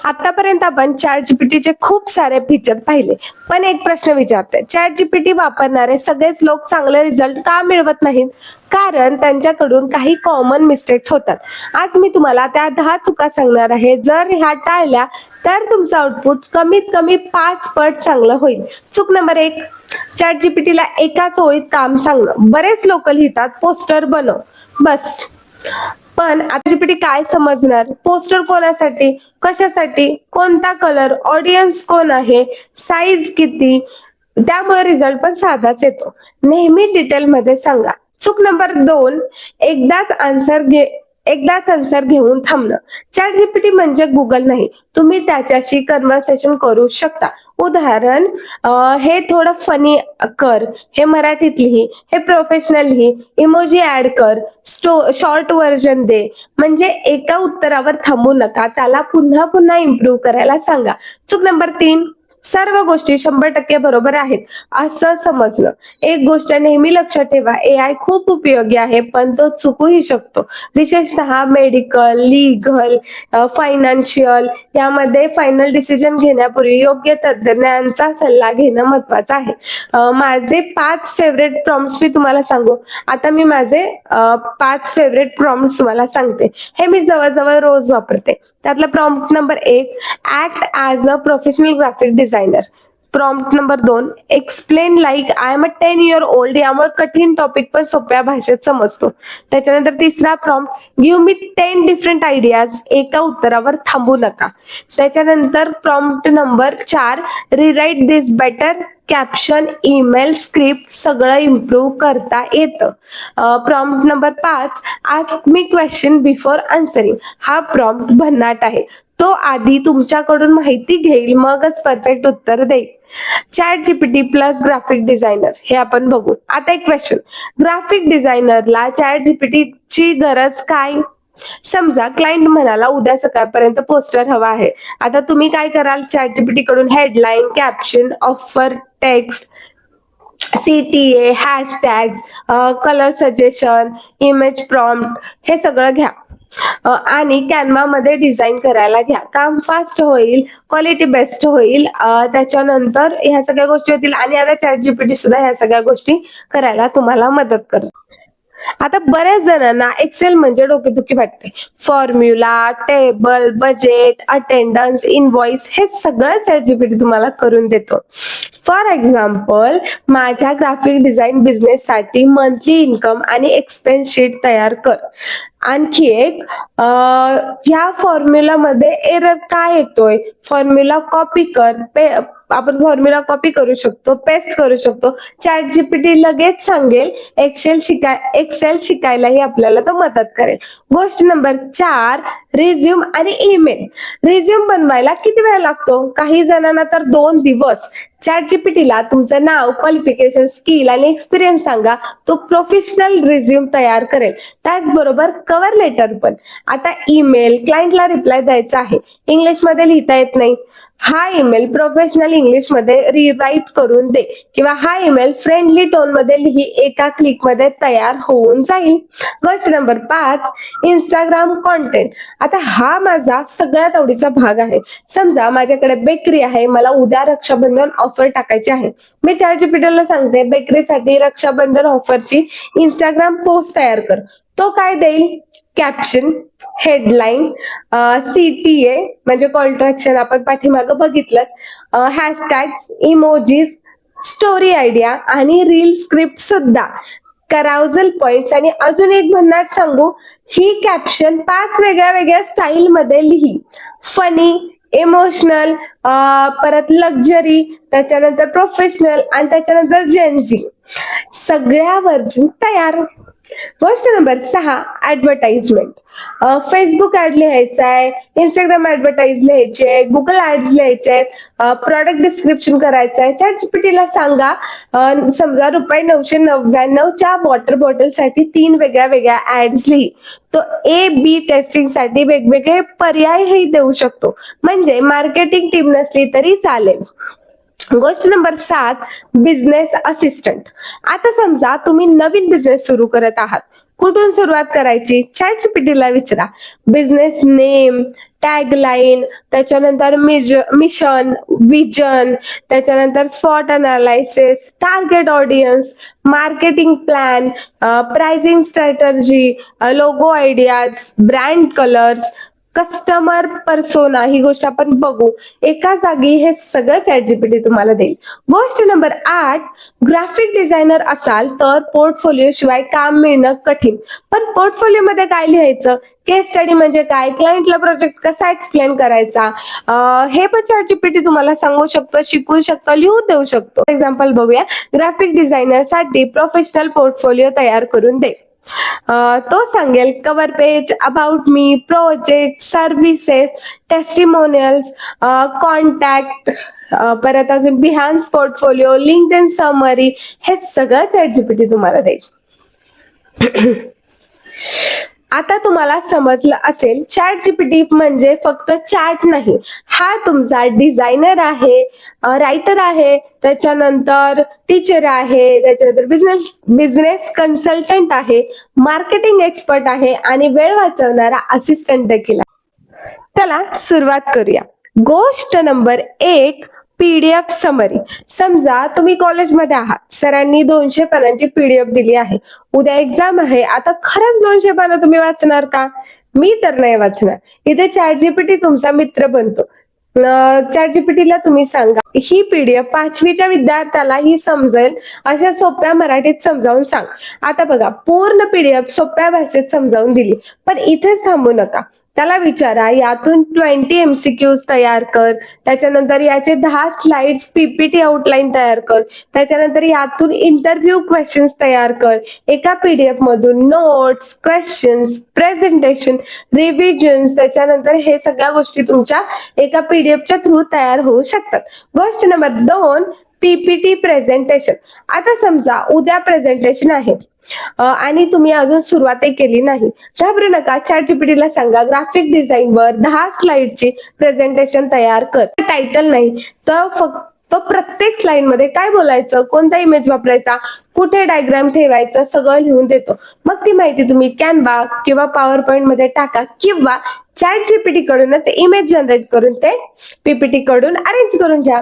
आतापर्यंत आपण चॅट जीपीटीचे खूप सारे फीचर पाहिले, पण एक प्रश्न विचारते, चॅट जीपीटी वापरणारे सगळेच लोक चांगले रिझल्ट का मिळवत नाहीत? कारण त्यांच्याकडून काही कॉमन मिस्टेक्स होतात. आज मी तुम्हाला त्या 10 चुका सांगणार आहे. जर ह्या टाळल्या तर तुमचं आउटपुट कमीत कमी 5 पट चांगलं होईल. चूक नंबर 1, चॅट जीपीटीला एकाच ओळीत काम सांगणं. बरेच लोक लिहितात पोस्टर बनव बस, पण आता जीपीटी काय समजणार? पोस्टर कोणासाठी, कशासाठी, कोणता कलर, ऑडियन्स कोण आहे, साईज किती? त्यामुळे रिझल्ट पण साधाच येतो. नेहमी डिटेल मध्ये सांगा. चूक नंबर 2, एकदाच आन्सर घेऊन थांबणं. चॅट जीपीटी म्हणजे गुगल नाही, तुम्ही त्याच्याशी कन्व्हर्सेशन करू शकता. उदाहरण, हे थोडं फनी कर, हे मराठीत लिही, हे प्रोफेशनल लिही, इमोजी ऍड कर, शॉर्ट व्हर्जन दे. म्हणजे एका उत्तरावर थांबू नका, त्याला पुन्हा पुन्हा इम्प्रूव्ह करायला सांगा. चूक नंबर 3, सर्व गोष्टी 100% बरोबर आहेत असं समजलं. एक गोष्ट नेहमी लक्षात ठेवा, एआय खूप उपयोगी आहे, पण तो चुकूही शकतो. विशेषतः मेडिकल, लीगल, फायनान्शियल यामध्ये फायनल डिसिजन घेण्यापूर्वी योग्य तज्ञांचा सल्ला घेणं महत्वाचं आहे. माझे 5 फेवरेट प्रॉम्प्ट्स मी तुम्हाला सांगू. आता मी माझे 5 फेवरेट प्रॉम्प्ट्स तुम्हाला सांगते. हे मी जवळजवळ रोज वापरते. त्यातला prompt number 1, act as a professional graphic designer. Prompt number 2, explain like I am a 10 year old. यामुळे कठीण टॉपिक पण सोप्या भाषेत समजतो. त्याच्यानंतर तिसरा prompt, give me 10 different ideas. एका उत्तरावर थांबू नका. त्याच्यानंतर प्रॉम्प्ट नंबर 4, रिराईट दिस बेटर. कॅप्शन, ईमेल, स्क्रिप्ट सगळं इम्प्रूव्ह करता येतं. Prompt number 5, ask me question before answering. हा प्रॉम्प्ट भन्नाट आहे. तो आधी तुमच्याकडून माहिती घेईल, मगच परफेक्ट उत्तर देईल. Chat GPT plus graphic designer हे आपण बघू. आता एक क्वेश्चन, ग्राफिक डिझायनरला चॅट जीपीटीची गरज काय? समजा क्लायंट म्हणाला उद्या सकाळपर्यंत पोस्टर हवा आहे. आता तुम्ही काय कराल? चॅट जीपीटी कडून headline, caption, offer text, CTA, hashtags, colour suggestion, image prompt हे सगळं घ्या आणि कॅनवा मध्ये डिझाईन करायला घ्या. काम फास्ट होईल, क्वालिटी बेस्ट होईल. त्याच्यानंतर ह्या सगळ्या गोष्टी होतील आणि आता चॅट जीपीटी सुद्धा ह्या सगळ्या गोष्टी करायला तुम्हाला मदत करतो. आता बऱ्याच जणांना एक्सेल म्हणजे डोकेदुखी वाटते. Formula, table, budget, attendance, invoice हे सगळं चॅट जीपीटी तुम्हाला करून देतो. फॉर एक्झाम्पल, माझ्या ग्राफिक डिझाईन बिझनेस साठी मंथली इन्कम आणि एक्सपेन्स शीट तयार कर. आणखी एक, ह्या फॉर्म्युला मध्ये एरर काय येतोय, फॉर्म्युला कॉपी कर. आपण फॉर्म्युला कॉपी करू शकतो, पेस्ट करू शकतो. चॅट जीपीटी लगेच सांगेल. एक्सेल शिकायलाही आपल्याला तो मदत करेल. गोष्ट नंबर 4, रिझ्यूम आणि ईमेल. रिझ्यूम बनवायला किती वेळ लागतो? काही जणांना तर 2 दिवस. चॅट जीपीटीला तुमचं नाव, क्वालिफिकेशन, स्किल आणि एक्सपिरियन्स सांगा, तो प्रोफेशनल रिझ्यूम तयार करेल. त्याचबरोबर कव्हर लेटर पण. आता ईमेल, क्लायंटला रिप्लाय द्यायचा आहे, इंग्लिश मध्ये लिहिता येत नाही. हा ईमेल प्रोफेशनल इंग्लिश मध्ये रिराईट करून दे, किंवा हा ईमेल फ्रेंडली टोन मध्ये लिही, एका क्लिक मध्ये तयार होऊन जाईल. गोष्ट नंबर 5, इंस्टाग्राम कॉन्टेंट. आता हा माझा सगळ्यात आवडीचा भाग आहे. समजा माझ्याकडे बेकरी आहे, मला उद्या रक्षाबंधन ऑफर टाकायची आहे. मी चॅट जीपीटीला सांगते, बेकरीसाठी रक्षाबंधन ऑफरची इंस्टाग्राम पोस्ट तयार कर. तो काय देईल? कॅप्शन, हेडलाईन, CTA म्हणजे कॉल टू ऍक्शन आपण पाठीमागं बघितलंच, हॅशटॅग्स, इमोजीज, स्टोरी आयडिया आणि रील स्क्रिप्ट सुद्धा, कराउजल पॉइंट्स. आणि अजून एक भन्नाट सांगू, ही कॅप्शन 5 वेगळ्या वेगळ्या स्टाईल मध्ये लिही. फनी, इमोशनल, परत लक्झरी, त्याच्यानंतर प्रोफेशनल आणि त्याच्यानंतर जेनझी. सगळ्या व्हर्जन तयार. गोष्ट नंबर 6, ऍडव्हर्टाइजमेंट. फेसबुक ऍड लिहायचा आहे, इंस्टाग्राम ऍडव्हर्टाइज लिहायचे आहे, गुगल ऍड्स लिहायचे आहेत, प्रॉडक्ट डिस्क्रिप्शन करायचं आहे. चॅट जीपीटीला सांगा, समजा ₹999च्या वॉटर बॉटल साठी 3 वेगळ्या वेगळ्या ऍड्स लिही. तो A/B टेस्टिंग साठी वेगवेगळे पर्यायही देऊ शकतो. म्हणजे मार्केटिंग टीम नसली तरी चालेल. गोष्ट नंबर 7, बिझनेस असिस्टंट. आता समजा तुम्ही नवीन बिझनेस सुरू करत आहात, कुठून सुरुवात करायची? चॅट जीपीटीला विचारा. बिझनेस नेम, टॅगलाईन, त्याच्यानंतर मिशन, विजन, त्याच्यानंतर स्वॉट analysis, target audience, marketing plan, pricing strategy, logo ideas, brand colours, customer persona, ही गोष्ट आपण बघू. एका जागी हे सगळं ChatGPT तुम्हाला देईल. गोष्ट नंबर 8, ग्राफिक डिझायनर असाल तर पोर्टफोलिओ शिवाय काम मिळणं कठीण. पण पोर्टफोलिओ मध्ये काय लिहायचं, केस स्टडी म्हणजे काय, क्लायंटला प्रोजेक्ट कसा एक्सप्लेन करायचा, हे पण ChatGPT तुम्हाला सांगू शकतो, शिकवू शकतो, लिहू देऊ शकतो. एक्झाम्पल बघूया. ग्राफिक डिझायनर साठी प्रोफेशनल पोर्टफोलिओ तयार करून दे. तो सांगेल cover page, about me, project, services, testimonials, contact, परत अजून बिहान्स पोर्टफोलिओ, लिंक्डइन समरी, हे सगळं ChatGPT तुम्हाला देईल. आता तुम्हाला समजलं असेल, ChatGPT म्हणजे फक्त चॅट नाही, हा तुमचा डिझायनर आहे, रायटर आहे, त्याच्यानंतर टीचर आहे, त्याच्यानंतर बिझनेस कन्सल्टंट आहे, मार्केटिंग एक्सपर्ट आहे आणि वेळ वाचवणारा असिस्टंट देखील आहे. चला सुरुवात करूया. गोष्ट नंबर 1, PDF समरी. समजा तुम्ही कॉलेजमध्ये आहात, सरांनी 200 पानांची PDF दिली आहे, उद्या एक्झाम आहे. आता खरंच 200 पानं तुम्ही वाचणार का? मी तर नाही वाचणार. इथे ChatGPT तुमचा मित्र बनतो. ChatGPT ला तुम्ही सांगा, ही PDF 5वीच्या विद्यार्थ्यालाही समजेल अशा सोप्या मराठीत समजावून सांग. आता बघा, पूर्ण PDF सोप्या भाषेत समजावून दिली, पण इथेच थांबू नका. त्याला विचारा, यातून 20 MCQs तयार कर, त्याच्यानंतर याचे 10 स्लाइड्स PPT आउटलाईन तयार कर, त्याच्यानंतर यातून इंटरव्ह्यू क्वेश्चन्स तयार कर. एका PDF मधून नोट्स, क्वेश्चन्स, प्रेझेंटेशन, रिव्हिजन्स, त्याच्यानंतर हे सगळ्या गोष्टी तुमच्या एका PDFच्या थ्रू तयार होऊ शकतात. गोष्ट नंबर 2, PPT प्रेझेंटेशन. आता समजा उद्या प्रेझेंटेशन आहे आणि तुम्ही अजून सुरुवातही केली नाही, घाबरू नका. ChatGPT ला सांगा, ग्राफिक डिझाईन वर 10 स्लाइडची प्रेझेंटेशन तयार कर. टायटल नाही तर फक्त प्रत्येक स्लाइड मध्ये काय बोलायचं, कोणता इमेज वापरायचा, कुठे डायग्राम ठेवायचं, सगळं लिहून देतो. मग ती माहिती तुम्ही कॅनवा किंवा पॉवर पॉइंट मध्ये टाका किंवा ChatGPT कडून ते इमेज जनरेट करून ते PPT कडून अरेंज करून घ्या.